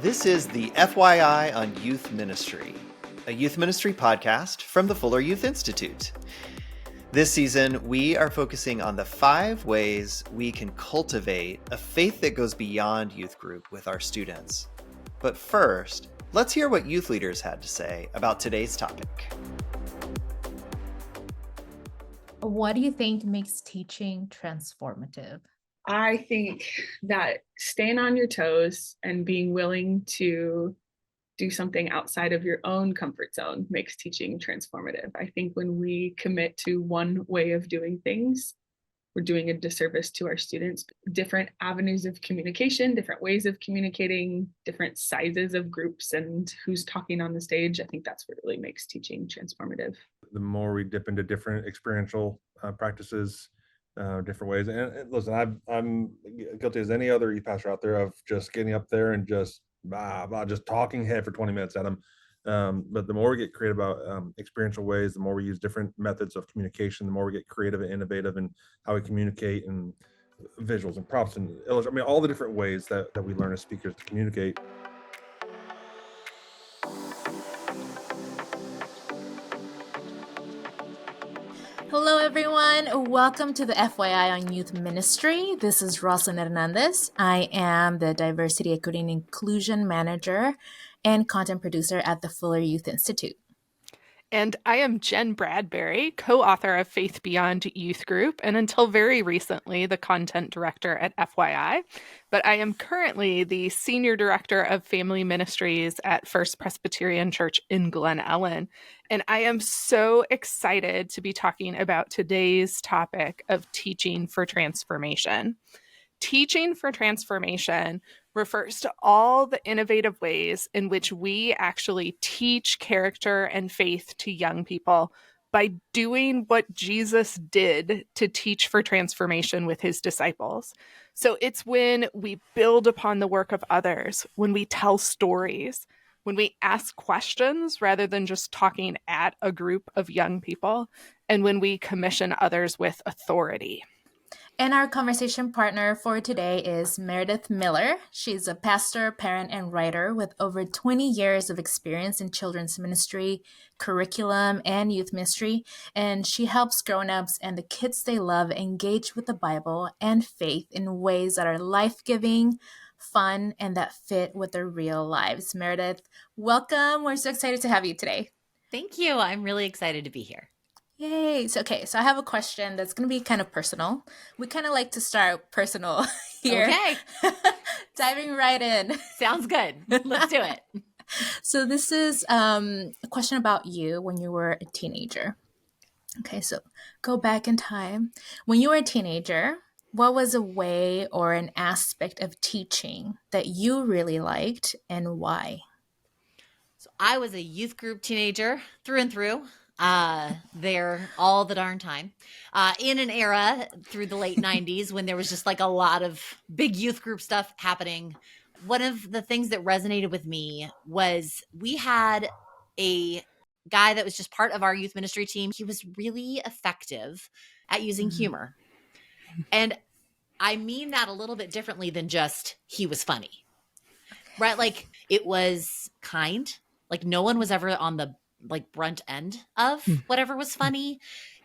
This is the FYI on Youth Ministry, a youth ministry podcast from the Fuller Youth Institute. This season, we are focusing on the 5 ways we can cultivate a faith that goes beyond youth group with our students. But first, let's hear what youth leaders had to say about today's topic. What do you think makes teaching transformative? I think that staying on your toes and being willing to do something outside of your own comfort zone makes teaching transformative. I think when we commit to one way of doing things, we're doing a disservice to our students. Different avenues of communication, different ways of communicating, different sizes of groups, and who's talking on the stage. I think that's what really makes teaching transformative. The more we dip into different experiential practices, different ways. And listen, I'm guilty as any other youth pastor out there of just getting up there and just just talking head for 20 minutes at them. But the more we get creative about experiential ways, the more we use different methods of communication, the more we get creative and innovative in how we communicate, and visuals and props and all the different ways that we learn as speakers to communicate. Hello, everyone. Welcome to the FYI on Youth Ministry. This is Rosalyn Hernandez. I am the Diversity, Equity, and Inclusion Manager and Content Producer at the Fuller Youth Institute. And I am Jen Bradbury, co-author of Faith Beyond Youth Group, and until very recently, the Content Director at FYI. But I am currently the Senior Director of Family Ministries at First Presbyterian Church in Glen Ellen. And I am so excited to be talking about today's topic of teaching for transformation. Teaching for transformation refers to all the innovative ways in which we actually teach character and faith to young people by doing what Jesus did to teach for transformation with his disciples. So it's when we build upon the work of others, when we tell stories, when we ask questions rather than just talking at a group of young people, and when we commission others with authority. And our conversation partner for today is Meredith Miller. She's a pastor, parent, and writer with over 20 years of experience in children's ministry, curriculum, and youth ministry. And she helps grown-ups and the kids they love engage with the Bible and faith in ways that are life-giving, fun, and that fit with their real lives. Meredith, welcome. We're so excited to have you today. Thank you. I'm really excited to be here. Yay. So I have a question that's going to be kind of personal. We kind of like to start personal here. Okay. Diving right in. Sounds good. Let's do it. So this is a question about you when you were a teenager. Okay, so go back in time. When you were a teenager, what was a way or an aspect of teaching that you really liked and why? So I was a youth group teenager through and through. There all the darn time, in an era through the late 90s when there was just like a lot of big youth group stuff happening. One of the things that resonated with me was we had a guy that was just part of our youth ministry team. He was really effective at using humor. And I mean that a little bit differently than just he was funny, right? Like it was kind, like no one was ever on the brunt end of whatever was funny.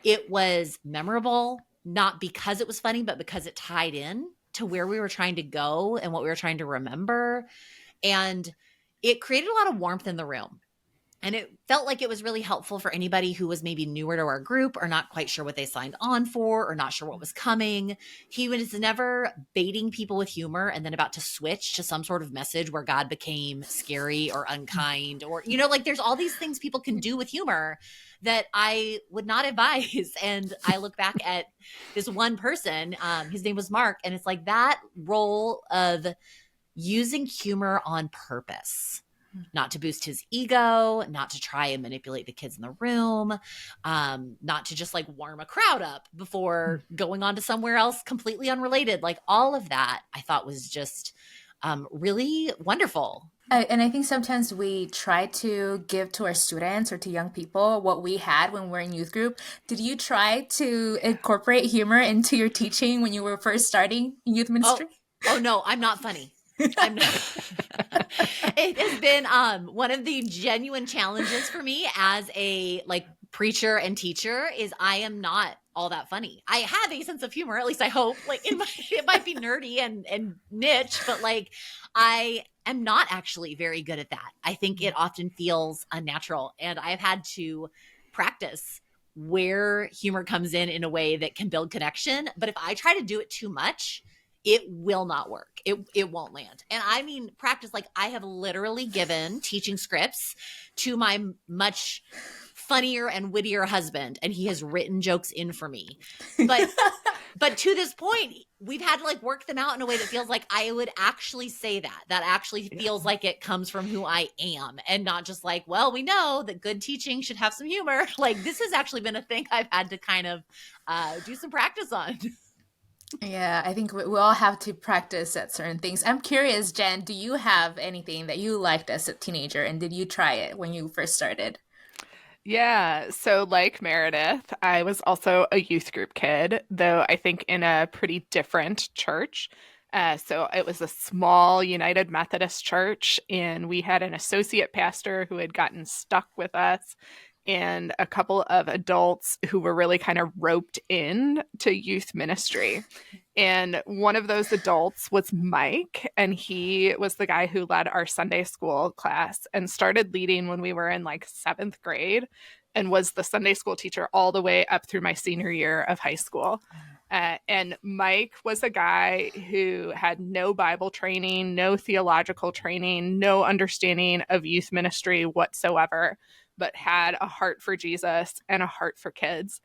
It was memorable, not because it was funny, but because it tied in to where we were trying to go and what we were trying to remember. And it created a lot of warmth in the room. And it felt like it was really helpful for anybody who was maybe newer to our group or not quite sure what they signed on for or not sure what was coming. He was never baiting people with humor and then about to switch to some sort of message where God became scary or unkind or, there's all these things people can do with humor that I would not advise. And I look back at this one person, his name was Mark, and it's like that role of using humor on purpose. Not to boost his ego, not to try and manipulate the kids in the room, not to just warm a crowd up before going on to somewhere else completely unrelated. All of that I thought was just really wonderful. And I think sometimes we try to give to our students or to young people what we had when we were in youth group. Did you try to incorporate humor into your teaching when you were first starting in youth ministry? Oh no, I'm not funny. I'm not. It has been one of the genuine challenges for me as a preacher and teacher is I am not all that funny. I have a sense of humor, at least I hope. It might be nerdy and niche, but I am not actually very good at that. I think it often feels unnatural, and I've had to practice where humor comes in a way that can build connection. But if I try to do it too much, it will not work. It won't land. And I mean, practice, I have literally given teaching scripts to my much funnier and wittier husband, and he has written jokes in for me. But to this point, we've had to work them out in a way that feels like I would actually say that actually feels like it comes from who I am, and not just well, we know that good teaching should have some humor. This has actually been a thing I've had to kind of do some practice on. Yeah, I think we all have to practice at certain things. I'm curious, Jen, do you have anything that you liked as a teenager, and did you try it when you first started? Yeah, so like Meredith, I was also a youth group kid, though I think in a pretty different church. So it was a small United Methodist church, and we had an associate pastor who had gotten stuck with us, and a couple of adults who were really kind of roped in to youth ministry. And one of those adults was Mike, and he was the guy who led our Sunday school class and started leading when we were in 7th grade, and was the Sunday school teacher all the way up through my senior year of high school. And Mike was a guy who had no Bible training, no theological training, no understanding of youth ministry whatsoever, but had a heart for Jesus and a heart for kids.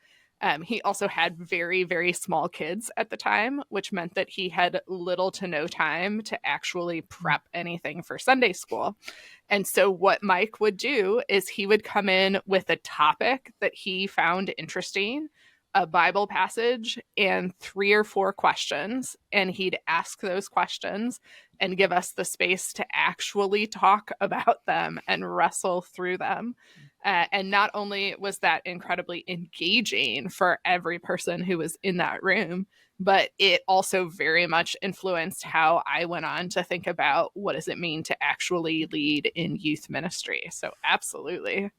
He also had very, very small kids at the time, which meant that he had little to no time to actually prep anything for Sunday school. And so what Mike would do is he would come in with a topic that he found interesting, a Bible passage, and 3 or 4 questions. And he'd ask those questions and give us the space to actually talk about them and wrestle through them. And not only was that incredibly engaging for every person who was in that room, but it also very much influenced how I went on to think about what does it mean to actually lead in youth ministry. So absolutely.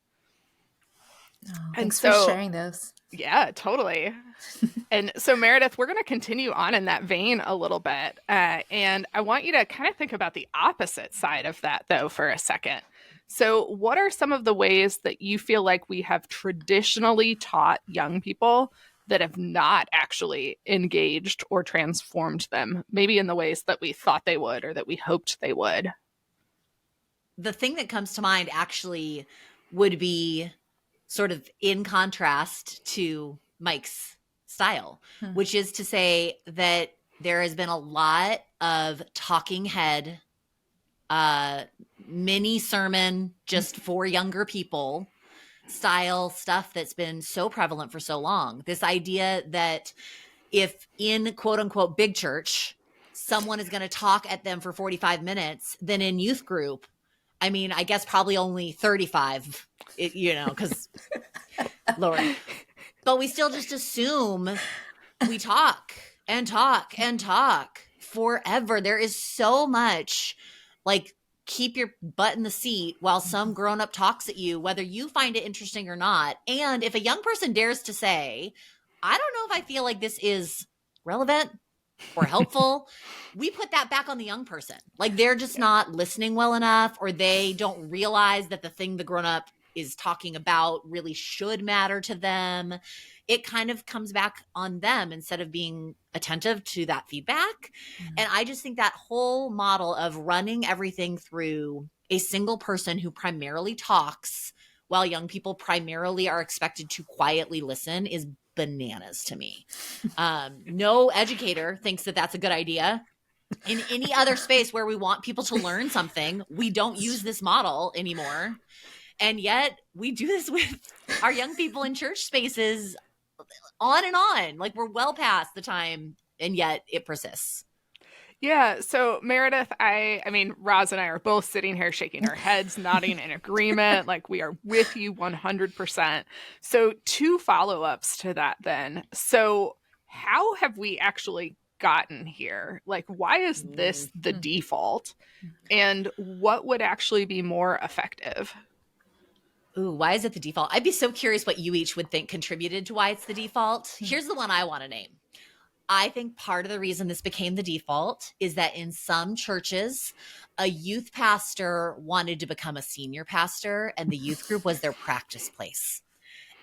Thanks for sharing those. Yeah, totally. And so, Meredith, we're going to continue on in that vein a little bit. And I want you to kind of think about the opposite side of that, though, for a second. So what are some of the ways that you feel like we have traditionally taught young people that have not actually engaged or transformed them, maybe in the ways that we thought they would or that we hoped they would? The thing that comes to mind actually would be sort of in contrast to Mike's style, which is to say that there has been a lot of talking head, mini sermon just for younger people style stuff that's been so prevalent for so long. This idea that if in quote unquote big church, someone is going to talk at them for 45 minutes, then in youth group, I mean, I guess probably only 35, because Lord, but we still just assume we talk and talk and talk forever. There is so much keep your butt in the seat while some grown-up talks at you, whether you find it interesting or not. And if a young person dares to say, I don't know if I feel like this is relevant or helpful, we put that back on the young person. They're just not listening well enough, or they don't realize that the thing the grown-up is talking about really should matter to them. It kind of comes back on them instead of being attentive to that feedback. And I just think that whole model of running everything through a single person who primarily talks while young people primarily are expected to quietly listen is bananas to me. No educator thinks that that's a good idea. In any other space where we want people to learn something, we don't use this model anymore. And yet we do this with our young people in church spaces on and on. We're well past the time, and yet it persists. Yeah. So Meredith, I mean, Roz and I are both sitting here shaking our heads, nodding in agreement. We are with you 100%. So 2 follow-ups to that then. So how have we actually gotten here? Like, why is this the default? And what would actually be more effective? Ooh, why is it the default? I'd be so curious what you each would think contributed to why it's the default. Here's the one I want to name. I think part of the reason this became the default is that in some churches, a youth pastor wanted to become a senior pastor, and the youth group was their practice place.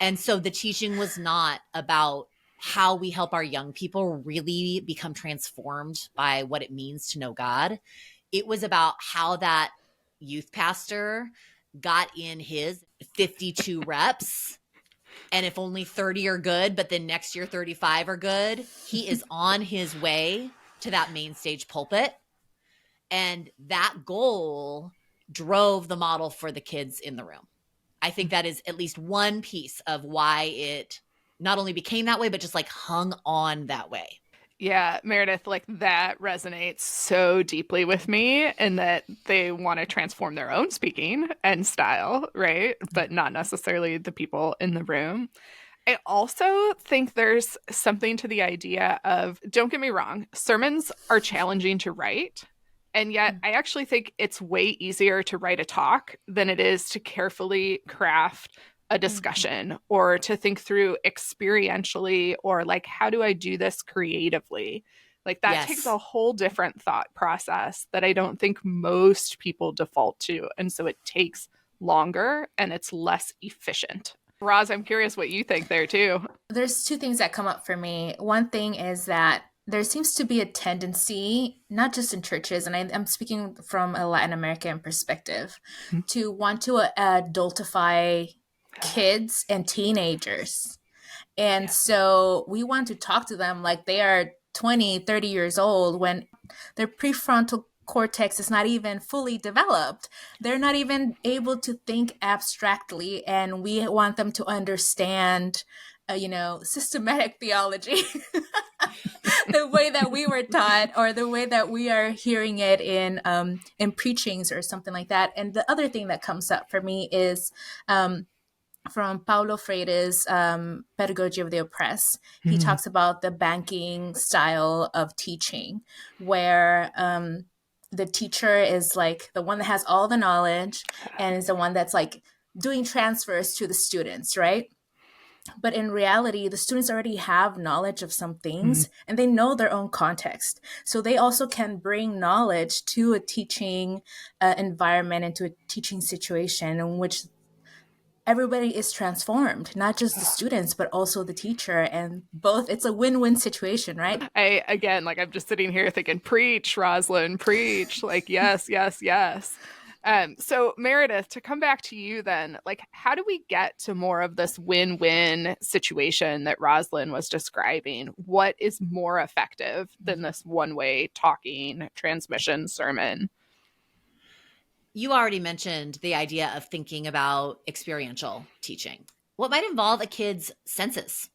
And so the teaching was not about how we help our young people really become transformed by what it means to know God. It was about how that youth pastor got in his 52 reps. And if only 30 are good, but then next year 35 are good, he is on his way to that main stage pulpit. And that goal drove the model for the kids in the room. I think that is at least one piece of why it not only became that way, but just like hung on that way. Yeah, Meredith, like that resonates so deeply with me in that they want to transform their own speaking and style, right? But not necessarily the people in the room. I also think there's something to the idea of, don't get me wrong, sermons are challenging to write. And yet I actually think it's way easier to write a talk than it is to carefully craft a discussion or to think through experientially, or like, how do I do this creatively? Like that takes a whole different thought process that I don't think most people default to. And so it takes longer and it's less efficient. Roz, I'm curious what you think there too. There's two things that come up for me. One thing is that there seems to be a tendency, not just in churches, and I'm speaking from a Latin American perspective, to want to adultify kids and teenagers. And so we want to talk to them like they are 20, 30 years old when their prefrontal cortex is not even fully developed. They're not even able to think abstractly, and we want them to understand systematic theology the way that we were taught, or the way that we are hearing it in preachings or something like that. And the other thing that comes up for me is from Paulo Freire's Pedagogy of the Oppressed. He talks about the banking style of teaching, where the teacher is like the one that has all the knowledge and is the one that's like doing transfers to the students, right? But in reality, the students already have knowledge of some things and they know their own context. So they also can bring knowledge to a teaching environment and to a teaching situation in which everybody is transformed, not just the students, but also the teacher. And both, it's a win-win situation, right? I'm just sitting here thinking, preach, Rosalind, preach. Like, yes, yes, yes. So Meredith, to come back to you then, like, how do we get to more of this win-win situation that Rosalind was describing? What is more effective than this one-way talking transmission sermon? You already mentioned the idea of thinking about experiential teaching. What might involve a kid's senses?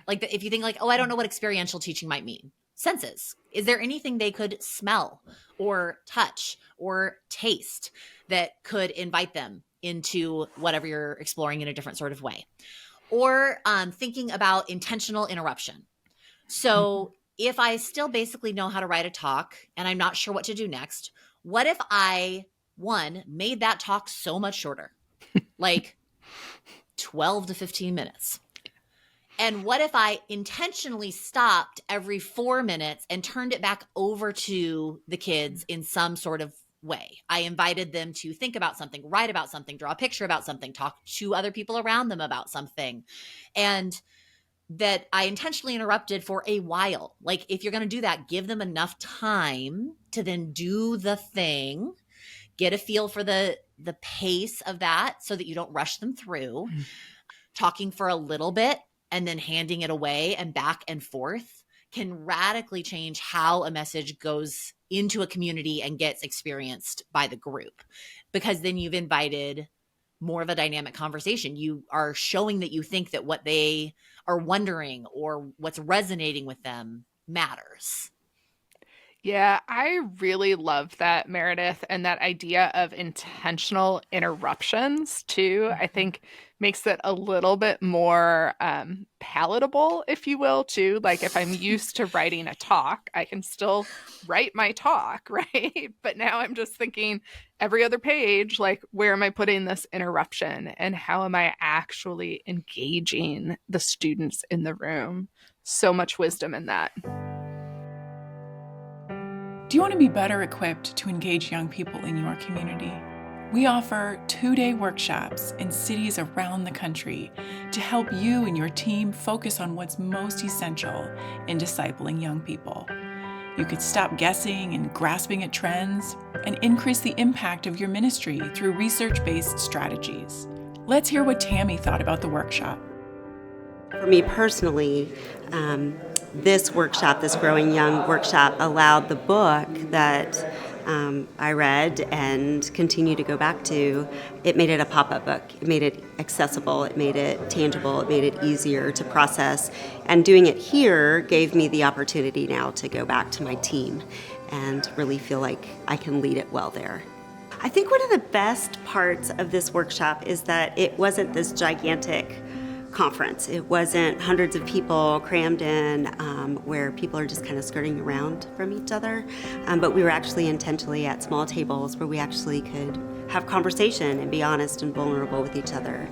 Like if you think like, oh, I don't know what experiential teaching might mean. Senses. Is there anything they could smell or touch or taste that could invite them into whatever you're exploring in a different sort of way? Or thinking about intentional interruption. So if I still basically know how to write a talk and I'm not sure what to do next, what if I, one, made that talk so much shorter, like 12 to 15 minutes? And what if I intentionally stopped every 4 minutes and turned it back over to the kids in some sort of way? I invited them to think about something, write about something, draw a picture about something, talk to other people around them about something. And that I intentionally interrupted for a while. Like if you're going to do that, give them enough time to then do the thing, get a feel for the pace of that so that you don't rush them through. Talking for a little bit and then handing it away and back and forth can radically change how a message goes into a community and gets experienced by the group, because then you've invited more of a dynamic conversation. You are showing that you think that what they are wondering or what's resonating with them matters. Yeah, I really love that, Meredith, and that idea of intentional interruptions too. I think makes it a little bit more palatable, if you will, too. Like if I'm used to writing a talk, I can still write my talk, right? But now I'm just thinking every other page, like where am I putting this interruption and how am I actually engaging the students in the room? So much wisdom in that. Do you want to be better equipped to engage young people in your community? We offer 2-day workshops in cities around the country to help you and your team focus on what's most essential in discipling young people. You could stop guessing and grasping at trends and increase the impact of your ministry through research-based strategies. Let's hear what Tammy thought about the workshop. For me personally, this workshop, this Growing Young workshop, allowed the book that I read and continue to go back to, it made it a pop-up book. It made it accessible, it made it tangible, it made it easier to process. And doing it here gave me the opportunity now to go back to my team and really feel like I can lead it well there. I think one of the best parts of this workshop is that it wasn't this gigantic conference. It wasn't hundreds of people crammed in where people are just kind of skirting around from each other, but we were actually intentionally at small tables where we actually could have conversation and be honest and vulnerable with each other,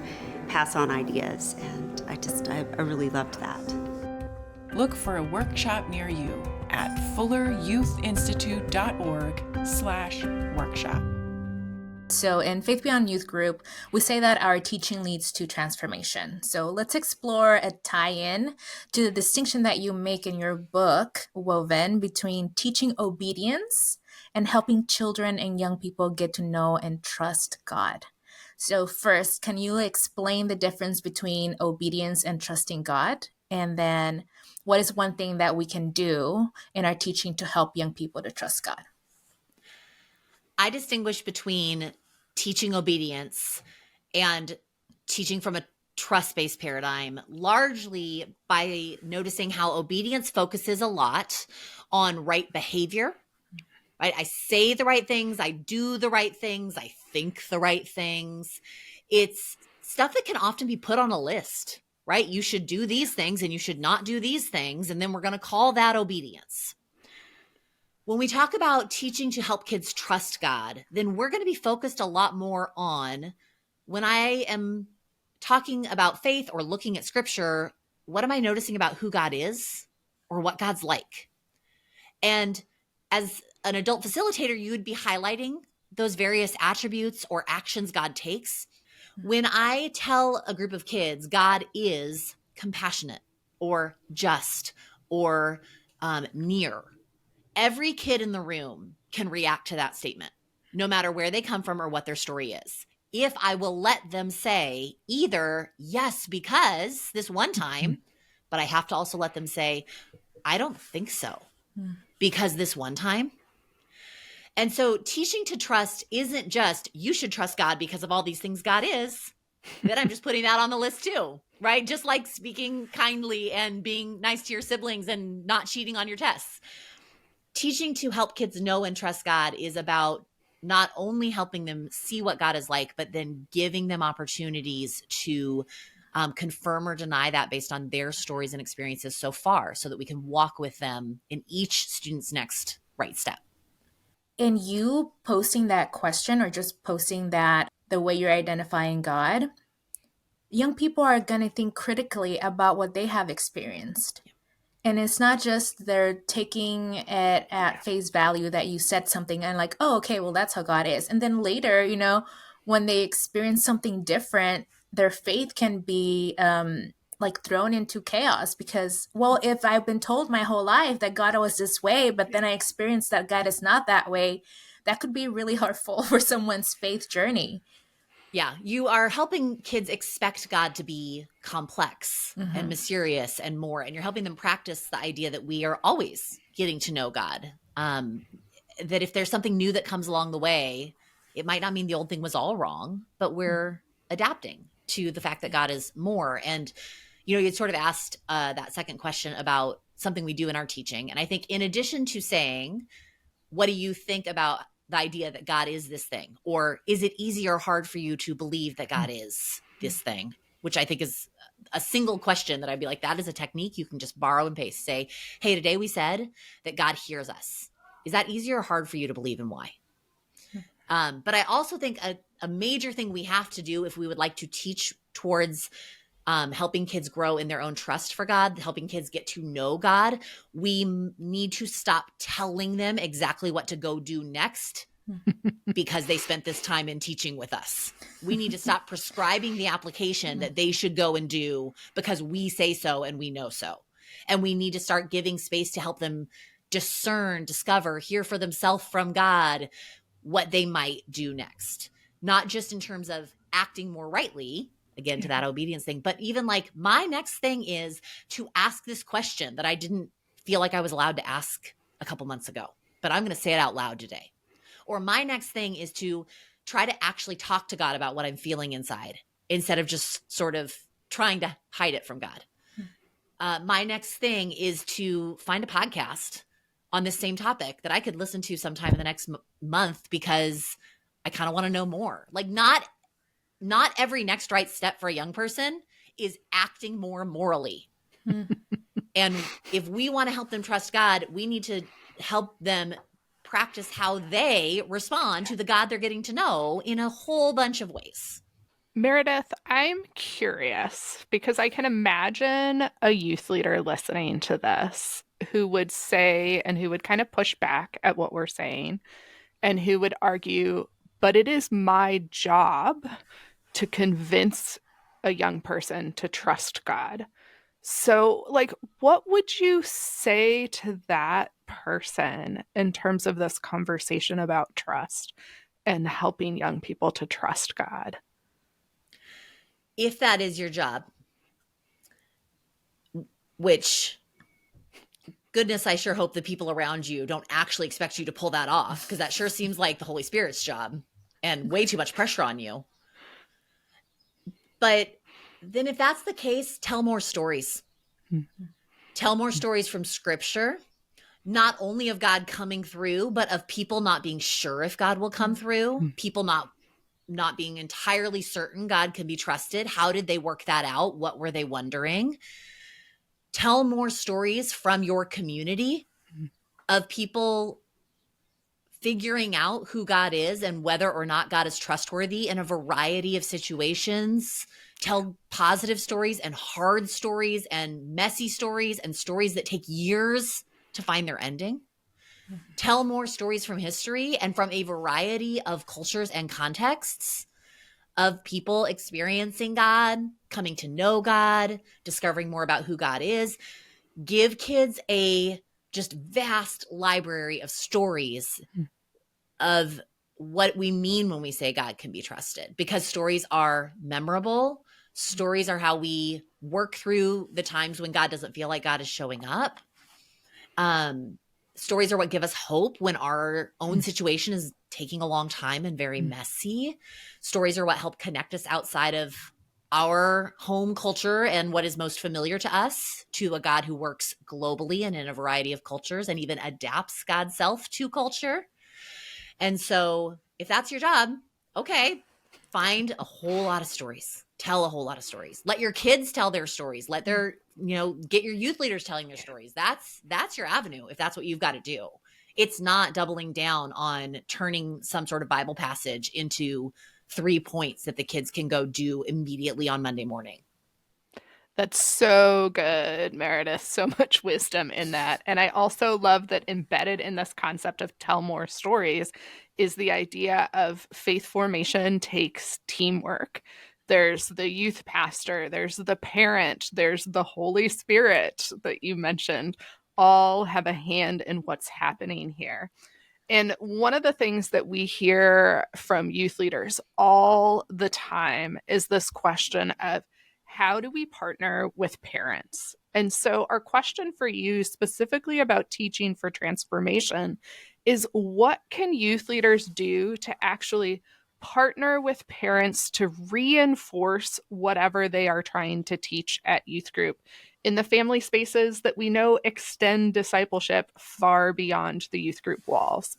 pass on ideas, and I really loved that. Look for a workshop near you at fulleryouthinstitute.org/workshop. So in Faith Beyond Youth Group, we say that our teaching leads to transformation. So let's explore a tie-in to the distinction that you make in your book, Woven, between teaching obedience and helping children and young people get to know and trust God. So first, can you explain the difference between obedience and trusting God? And then what is one thing that we can do in our teaching to help young people to trust God? I distinguish between teaching obedience and teaching from a trust-based paradigm, largely by noticing how obedience focuses a lot on right behavior. Right? I say the right things, I do the right things, I think the right things. It's stuff that can often be put on a list, right? You should do these things and you should not do these things, and then we're going to call that obedience. When we talk about teaching to help kids trust God, then we're going to be focused a lot more on, when I am talking about faith or looking at scripture, what am I noticing about who God is or what God's like? And as an adult facilitator, you would be highlighting those various attributes or actions God takes. When I tell a group of kids, God is compassionate or just or near, every kid in the room can react to that statement, no matter where they come from or what their story is. If I will let them say either, yes, because this one time, but I have to also let them say, I don't think so, because this one time. And so teaching to trust isn't just, you should trust God because of all these things God is. Then I'm just putting that on the list too, right? Just like speaking kindly and being nice to your siblings and not cheating on your tests. Teaching to help kids know and trust God is about not only helping them see what God is like, but then giving them opportunities to confirm or deny that based on their stories and experiences so far, so that we can walk with them in each student's next right step. In you posting that question or just posting that the way you're identifying God, young people are going to think critically about what they have experienced. And it's not just they're taking it at face value that you said something and like, oh, okay, well, that's how God is. And then later, when they experience something different, their faith can be like thrown into chaos because, well, if I've been told my whole life that God was this way, but then I experienced that God is not that way, that could be really hurtful for someone's faith journey. Yeah, you are helping kids expect God to be complex and mysterious and more. And you're helping them practice the idea that we are always getting to know God. That if there's something new that comes along the way, it might not mean the old thing was all wrong, but we're adapting to the fact that God is more. And, you sort of asked that second question about something we do in our teaching. And I think in addition to saying, what do you think about the idea that God is this thing? Or is it easy or hard for you to believe that God is this thing? Which I think is a single question that I'd be like, that is a technique you can just borrow and paste. Say, hey, today we said that God hears us. Is that easy or hard for you to believe, and why? But I also think a major thing we have to do if we would like to teach towards helping kids grow in their own trust for God, helping kids get to know God, we need to stop telling them exactly what to go do next because they spent this time in teaching with us. We need to stop prescribing the application that they should go and do because we say so and we know so. And we need to start giving space to help them discern, discover, hear for themselves from God what they might do next. Not just in terms of acting more rightly, again, to that obedience thing, but even like my next thing is to ask this question that I didn't feel like I was allowed to ask a couple months ago, but I'm going to say it out loud today. Or my next thing is to try to actually talk to God about what I'm feeling inside instead of just sort of trying to hide it from God. My next thing is to find a podcast on this same topic that I could listen to sometime in the next month because I kind of want to know more. Like not every next right step for a young person is acting more morally. And if we want to help them trust God, we need to help them practice how they respond to the God they're getting to know in a whole bunch of ways. Meredith, I'm curious because I can imagine a youth leader listening to this who would say, and who would kind of push back at what we're saying, and who would argue, but it is my job to convince a young person to trust God. So, like, what would you say to that person in terms of this conversation about trust and helping young people to trust God? If that is your job, which, goodness, I sure hope the people around you don't actually expect you to pull that off, because that sure seems like the Holy Spirit's job and way too much pressure on you. But then if that's the case, tell more stories. Tell more stories from Scripture, not only of God coming through, but of people not being sure if God will come through, people not being entirely certain God can be trusted. How did they work that out? What were they wondering? Tell more stories from your community of people figuring out who God is and whether or not God is trustworthy in a variety of situations. Tell positive stories and hard stories and messy stories and stories that take years to find their ending. Tell more stories from history and from a variety of cultures and contexts of people experiencing God, coming to know God, discovering more about who God is. Give kids a just vast library of stories of what we mean when we say God can be trusted, because stories are memorable. Stories are how we work through the times when God doesn't feel like God is showing up. Stories are what give us hope when our own situation is taking a long time and very messy. Stories are what help connect us outside of our home culture and what is most familiar to us to a God who works globally and in a variety of cultures and even adapts God's self to culture. And so if that's your job, okay, find a whole lot of stories. Tell a whole lot of stories. Let your kids tell their stories. Let their, get your youth leaders telling their stories. That's your avenue if that's what you've got to do. It's not doubling down on turning some sort of Bible passage into 3 points that the kids can go do immediately on Monday morning. That's so good, Meredith. So much wisdom in that. And I also love that embedded in this concept of tell more stories is the idea of faith formation takes teamwork. There's the youth pastor, there's the parent, there's the Holy Spirit that you mentioned, all have a hand in what's happening here. And one of the things that we hear from youth leaders all the time is this question of, how do we partner with parents? And so our question for you specifically about teaching for transformation is, what can youth leaders do to actually partner with parents to reinforce whatever they are trying to teach at youth group in the family spaces that we know extend discipleship far beyond the youth group walls?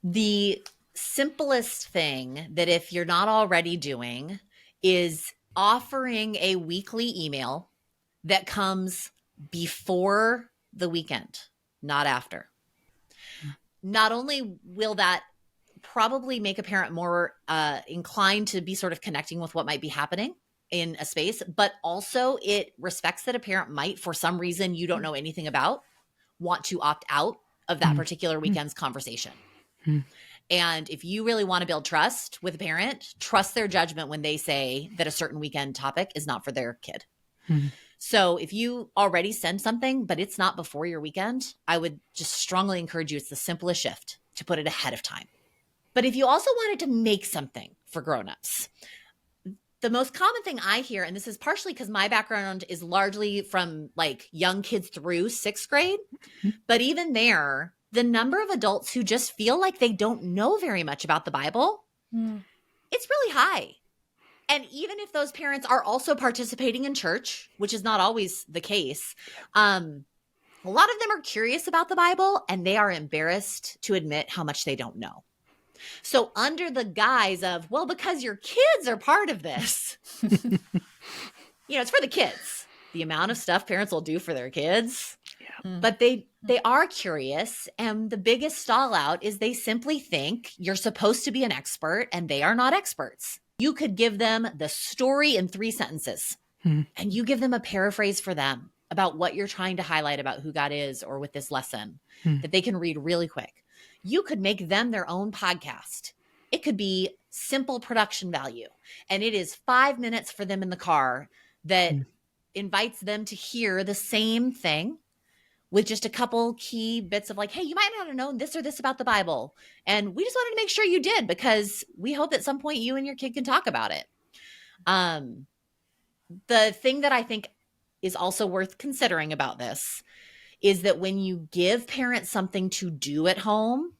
The simplest thing that if you're not already doing is offering a weekly email that comes before the weekend, not after. Not only will that probably make a parent more inclined to be sort of connecting with what might be happening in a space, but also it respects that a parent might, for some reason you don't know anything about, want to opt out of that particular weekend's conversation. And if you really want to build trust with a parent, trust their judgment when they say that a certain weekend topic is not for their kid. So if you already send something, but it's not before your weekend, I would just strongly encourage you. It's the simplest shift to put it ahead of time. But if you also wanted to make something for grownups, the most common thing I hear, and this is partially because my background is largely from like young kids through 6th grade, but even there, the number of adults who just feel like they don't know very much about the Bible, it's really high. And even if those parents are also participating in church, which is not always the case, a lot of them are curious about the Bible and they are embarrassed to admit how much they don't know. So under the guise of, well, because your kids are part of this, it's for the kids. The amount of stuff parents will do for their kids, but they are curious. And the biggest stall out is they simply think you're supposed to be an expert and they are not experts. You could give them the story in 3 sentences and you give them a paraphrase for them about what you're trying to highlight about who God is or with this lesson that they can read really quick. You could make them their own podcast. It could be simple production value. And it is 5 minutes for them in the car that invites them to hear the same thing with just a couple key bits of like, hey, you might not have known this or this about the Bible. And we just wanted to make sure you did because we hope at some point you and your kid can talk about it. The thing that I think is also worth considering about this is that when you give parents something to do at home,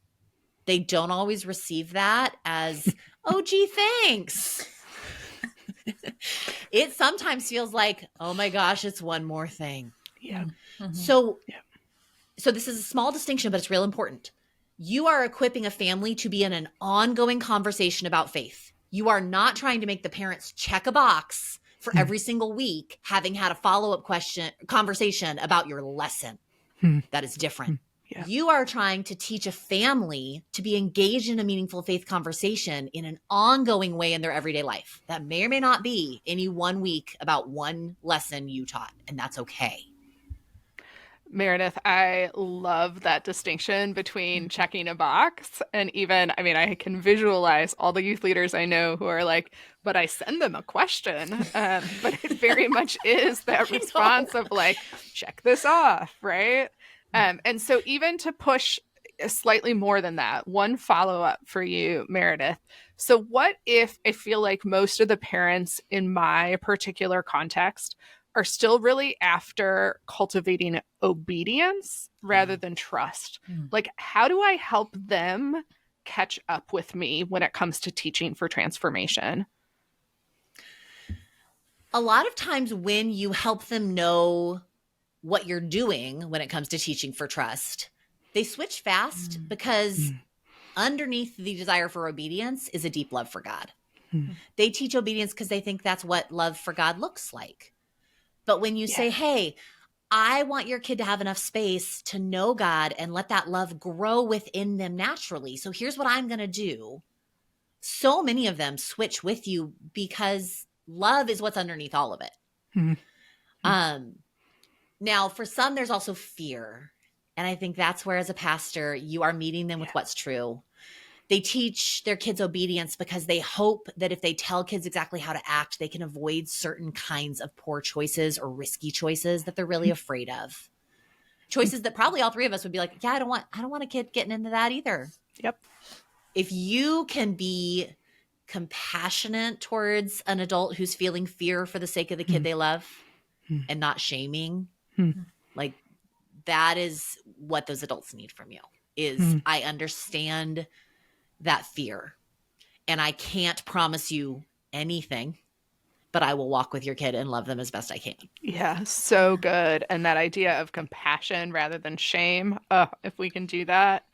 they don't always receive that as, oh, gee, thanks. It sometimes feels like, oh my gosh, it's one more thing. Yeah. So this is a small distinction, but it's real important. You are equipping a family to be in an ongoing conversation about faith. You are not trying to make the parents check a box for every single week, having had a follow-up conversation about your lesson. That is different. Yeah. You are trying to teach a family to be engaged in a meaningful faith conversation in an ongoing way in their everyday life. That may or may not be any one week about one lesson you taught, and that's okay. Meredith, I love that distinction between checking a box and even, I can visualize all the youth leaders I know who are like, but I send them a question. But it very much is that response of like, check this off, right? And so even to push slightly more than that, one follow-up for you, Meredith. So what if I feel like most of the parents in my particular context are still really after cultivating obedience rather than trust? Like, how do I help them catch up with me when it comes to teaching for transformation? A lot of times when you help them know what you're doing when it comes to teaching for trust, they switch fast because underneath the desire for obedience is a deep love for God. They teach obedience because they think that's what love for God looks like. But when you say, hey, I want your kid to have enough space to know God and let that love grow within them naturally. So here's what I'm going to do. So many of them switch with you because love is what's underneath all of it. Now, for some, there's also fear. And I think that's where, as a pastor, you are meeting them with what's true. They teach their kids obedience because they hope that if they tell kids exactly how to act, they can avoid certain kinds of poor choices or risky choices that they're really afraid of. Choices that probably all 3 of us would be like, yeah, I don't want a kid getting into that either. Yep. If you can be compassionate towards an adult who's feeling fear for the sake of the kid they love and not shaming, like that is what those adults need from you is I understand that fear and I can't promise you anything but I will walk with your kid and love them as best I can. Yeah, so good. And that idea of compassion rather than shame, if we can do that,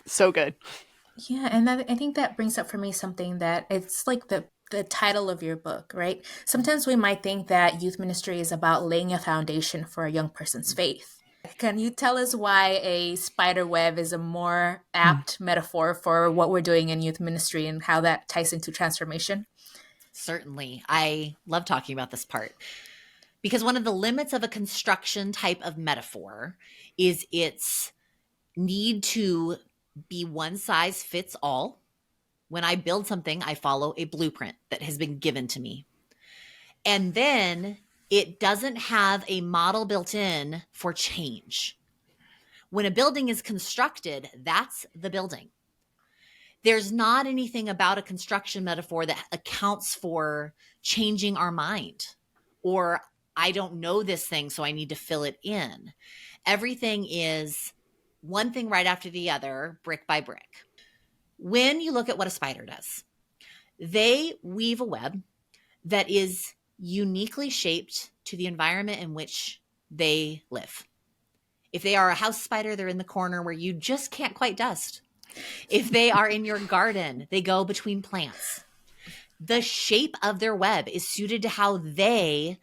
so good. Yeah, and I think that brings up for me something that it's like the title of your book, right? Sometimes we might think that youth ministry is about laying a foundation for a young person's faith. Can you tell us why a spider web is a more apt metaphor for what we're doing in youth ministry and how that ties into transformation? Certainly. I love talking about this part because one of the limits of a construction type of metaphor is its need to be one size fits all. When I build something, I follow a blueprint that has been given to me. And then it doesn't have a model built in for change. When a building is constructed, that's the building. There's not anything about a construction metaphor that accounts for changing our mind, or I don't know this thing, so I need to fill it in. Everything is one thing right after the other, brick by brick. When you look at what a spider does, they weave a web that is uniquely shaped to the environment in which they live. If they are a house spider, they're in the corner where you just can't quite dust. If they are in your garden, they go between plants. The shape of their web is suited to how they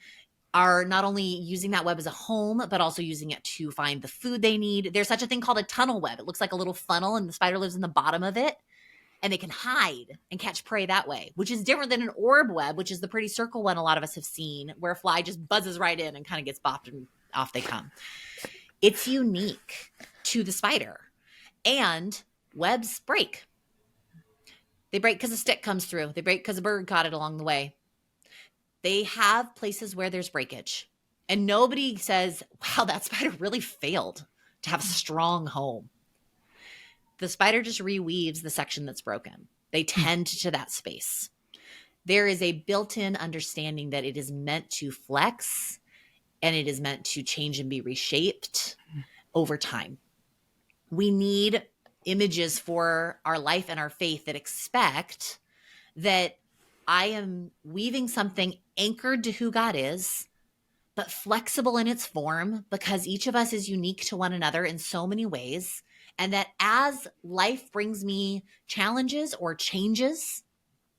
are not only using that web as a home, but also using it to find the food they need. There's such a thing called a tunnel web. It looks like a little funnel and the spider lives in the bottom of it. And they can hide and catch prey that way, which is different than an orb web, which is the pretty circle one a lot of us have seen, where a fly just buzzes right in and kind of gets bopped and off they come. It's unique to the spider. And webs break. They break because a stick comes through. They break because a bird caught it along the way. They have places where there's breakage. And nobody says, wow, that spider really failed to have a strong home. The spider just reweaves the section that's broken. They tend to that space. There is a built-in understanding that it is meant to flex and it is meant to change and be reshaped over time. We need images for our life and our faith that expect that I am weaving something anchored to who God is, but flexible in its form because each of us is unique to one another in so many ways. And that as life brings me challenges or changes,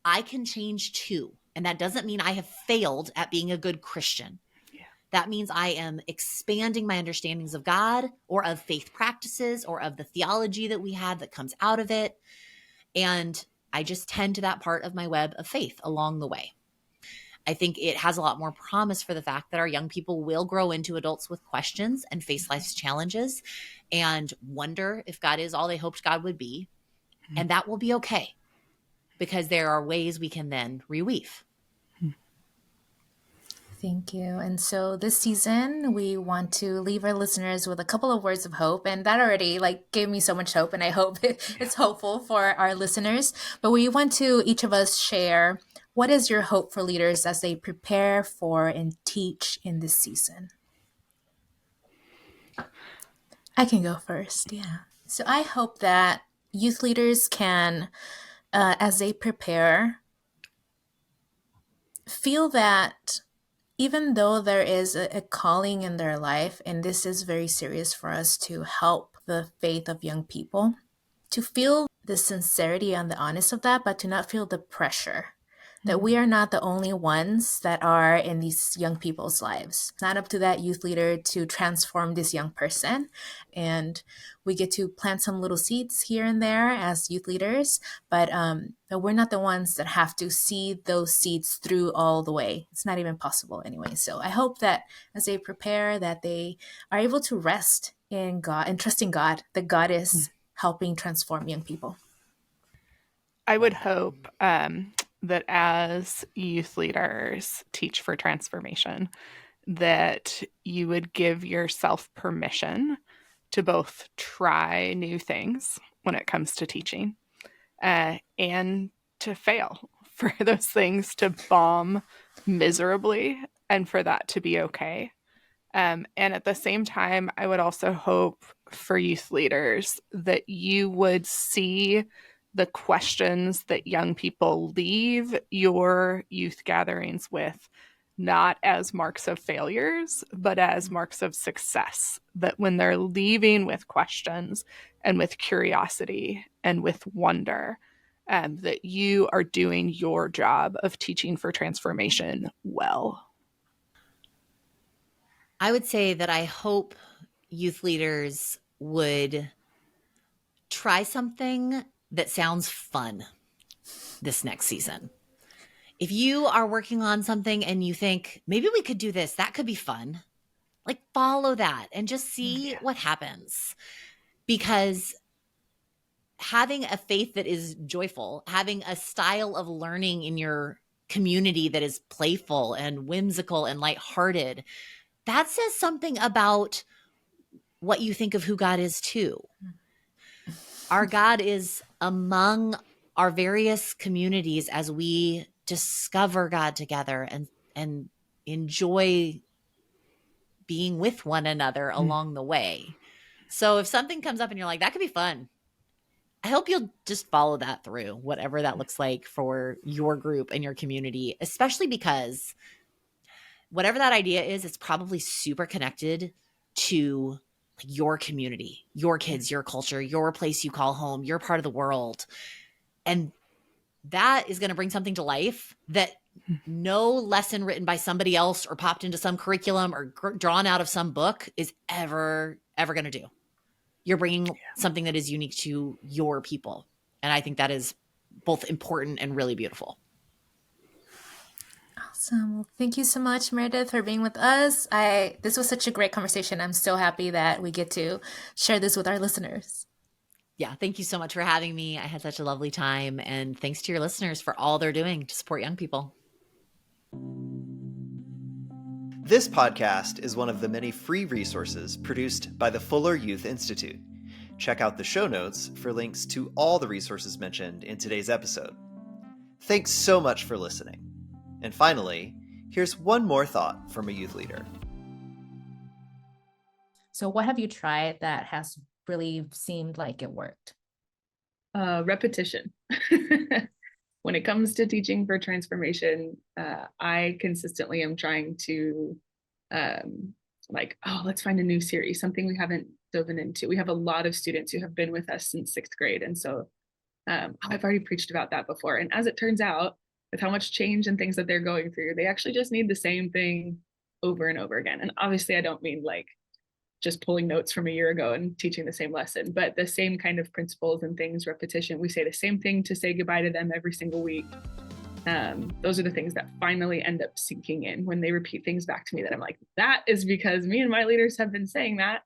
I can change too. And that doesn't mean I have failed at being a good Christian. Yeah. That means I am expanding my understandings of God or of faith practices or of the theology that we have that comes out of it. And I just tend to that part of my web of faith along the way. I think it has a lot more promise for the fact that our young people will grow into adults with questions and face life's challenges and wonder if God is all they hoped God would be. And that will be okay because there are ways we can then reweave. Thank you. And so this season, we want to leave our listeners with a couple of words of hope. And that already gave me so much hope. And I hope it's hopeful for our listeners. But we want to each of us share, what is your hope for leaders as they prepare for and teach in this season? I can go first. Yeah. So I hope that youth leaders can, as they prepare, feel that even though there is a calling in their life, and this is very serious for us to help the faith of young people, to feel the sincerity and the honesty of that, but to not feel the pressure that we are not the only ones that are in these young people's lives. It's not up to that youth leader to transform this young person. And we get to plant some little seeds here and there as youth leaders, but we're not the ones that have to see those seeds through all the way. It's not even possible anyway. So I hope that as they prepare, that they are able to rest in God and trust in God, that God is helping transform young people. I would hope that as youth leaders teach for transformation, that you would give yourself permission to both try new things when it comes to teaching and to fail, for those things to bomb miserably and for that to be okay. And at the same time, I would also hope for youth leaders that you would see the questions that young people leave your youth gatherings with, not as marks of failures, but as marks of success. That when they're leaving with questions and with curiosity and with wonder, that you are doing your job of teaching for transformation well. I would say that I hope youth leaders would try something that sounds fun this next season. If you are working on something and you think, maybe we could do this, that could be fun, like follow that and just see what happens. Because having a faith that is joyful, having a style of learning in your community that is playful and whimsical and lighthearted, that says something about what you think of who God is too. Our God is among our various communities as we discover God together and enjoy being with one another along the way. So if something comes up and you're like, that could be fun, I hope you'll just follow that through, whatever that looks like for your group and your community, especially because whatever that idea is, it's probably super connected to your community, your kids, your culture, your place you call home, your part of the world. And that is going to bring something to life that no lesson written by somebody else or popped into some curriculum or drawn out of some book is ever going to do. You're bringing something that is unique to your people. And I think that is both important and really beautiful. Awesome. Well, thank you so much, Meredith, for being with us. This was such a great conversation. I'm so happy that we get to share this with our listeners. Yeah, thank you so much for having me. I had such a lovely time. And thanks to your listeners for all they're doing to support young people. This podcast is one of the many free resources produced by the Fuller Youth Institute. Check out the show notes for links to all the resources mentioned in today's episode. Thanks so much for listening. And finally, here's one more thought from a youth leader. So what have you tried that has really seemed like it worked? Repetition. When it comes to teaching for transformation, I consistently am trying to let's find a new series, something we haven't dove into. We have a lot of students who have been with us since 6th grade. And so I've already preached about that before. And as it turns out, with how much change and things that they're going through, they actually just need the same thing over and over again. And obviously I don't mean like just pulling notes from a year ago and teaching the same lesson, but the same kind of principles and things, repetition. We say the same thing to say goodbye to them every single week. Those are the things that finally end up sinking in when they repeat things back to me that I'm like, that is because me and my leaders have been saying that